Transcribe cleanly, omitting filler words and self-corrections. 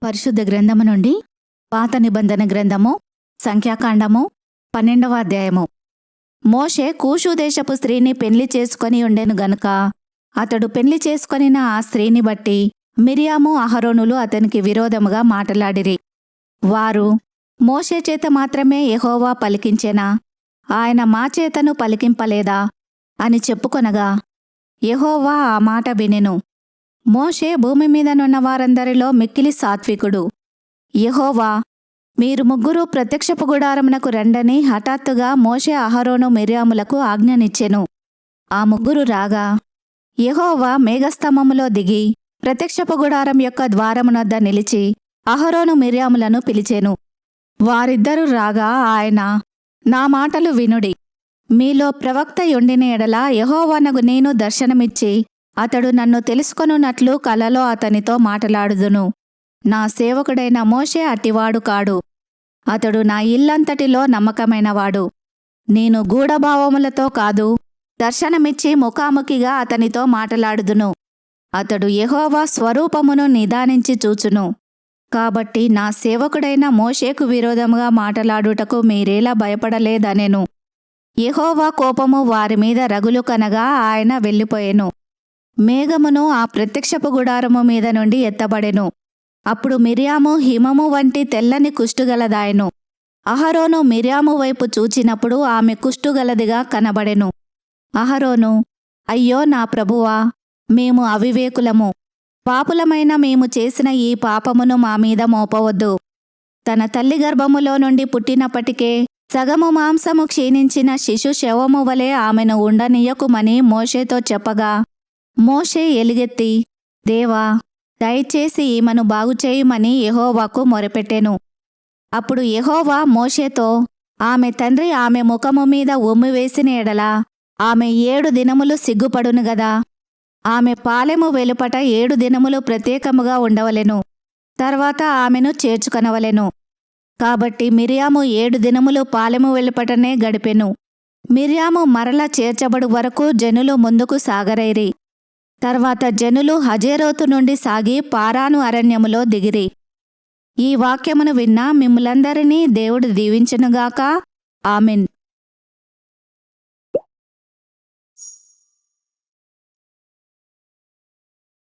పరిశుద్ధ గ్రంథము నుండి పాత నిబంధన గ్రంథము సంఖ్యాకాండము 12వ అధ్యాయము. మోషే కూషు దేశపు స్త్రీని పెళ్లి చేసుకొని ఉండెను గనుక అతడు పెళ్లి చేసుకొనిన ఆ స్త్రీని బట్టి మిరియాము అహరోనులు అతనికి విరోధముగా మాటలాడిరి. వారు, మోషే చేత మాత్రమే యెహోవా పలికించెనా, ఆయన మా చేతను పలికింపలేదా అని చెప్పుకొనగా యెహోవా ఆ మాట వినెను. మోషే భూమి మీదనున్న వారందరిలో మిక్కిలి సాత్వికుడు. యెహోవా, మీరు ముగ్గురు ప్రత్యక్షపు గుడారమునకు రండని హఠాత్తుగా మోషే అహరోను మిరియాములకు ఆజ్ఞనిచ్చెను. ఆ ముగ్గురు రాగా యెహోవా మేఘస్తంభములో దిగి ప్రత్యక్షపు గుడారం యొక్క ద్వారమునొద్ద నిలిచి అహరోను మిరియాములను పిలిచెను. వారిద్దరూ రాగా ఆయన, నా మాటలు వినుడి. మీలో ప్రవక్త యొండిన ఎడల యెహోవానగు నేను దర్శనమిచ్చి అతడు నన్ను తెలుసుకొనున్నట్లు కలలో అతనితో మాటలాడుదును. నా సేవకుడైన మోషే అట్టివాడు కాడు. అతడు నా ఇల్లంతటిలో నమ్మకమైనవాడు. నేను గూఢభావములతో కాదు, దర్శనమిచ్చి ముఖాముఖిగా అతనితో మాటలాడుదును. అతడు యెహోవా స్వరూపమును నిదానించి చూచును. కాబట్టి నా సేవకుడైన మోషేకు విరోధముగా మాటలాడుటకు మీరేలా భయపడలేదనెను. యెహోవా కోపము వారిమీద రగులు కనగా ఆయన వెళ్ళిపోయెను. మేఘమును ఆ ప్రత్యక్షపు గుడారము మీద నుండి ఎత్తబడెను. అప్పుడు మిరియాము హిమము వంటి తెల్లని కుష్టుగలదాయెను. అహరోను మిరియాము వైపు చూచినప్పుడు ఆమె కుష్టుగలదిగా కనబడెను. అహరోను, అయ్యో నా ప్రభువా, మేము అవివేకులము, పాపులమైన మేము చేసిన ఈ పాపమును మా మీద మోపవద్దు. తన తల్లి గర్భములో నుండి పుట్టినప్పటికే సగము మాంసము క్షీణించిన శిశు శవము వలె ఆమెను ఉండనీయకుమని మోషేతో చెప్పగా మోషే ఎలుగెత్తి, దేవా, దయచేసి ఈమెను బాగుచేయుమని యెహోవాకు మొరపెట్టెను. అప్పుడు యెహోవా మోషేతో, ఆమె తండ్రి ఆమె ముఖము మీద ఉమ్మివేసిన ఎడల ఆమె 7 దినములు సిగ్గుపడును గదా. ఆమె పాలెము వెలుపట 7 దినములు ప్రత్యేకముగా ఉండవలెను. తర్వాత ఆమెను చేర్చుకొనవలెను. కాబట్టి మిరియాము 7 దినములు పాలెము వెలుపటనే గడిపెను. మిరియాము మరల చేర్చబడు వరకు జనులు ముందుకు సాగరైరి. తర్వాత జనులు హజేరోతు నుండి సాగి పారాను అరణ్యములో దిగిరి. ఈ వాక్యమును విన్న మిమ్ములందరినీ దేవుడు దీవించునుగాక. ఆమెన్.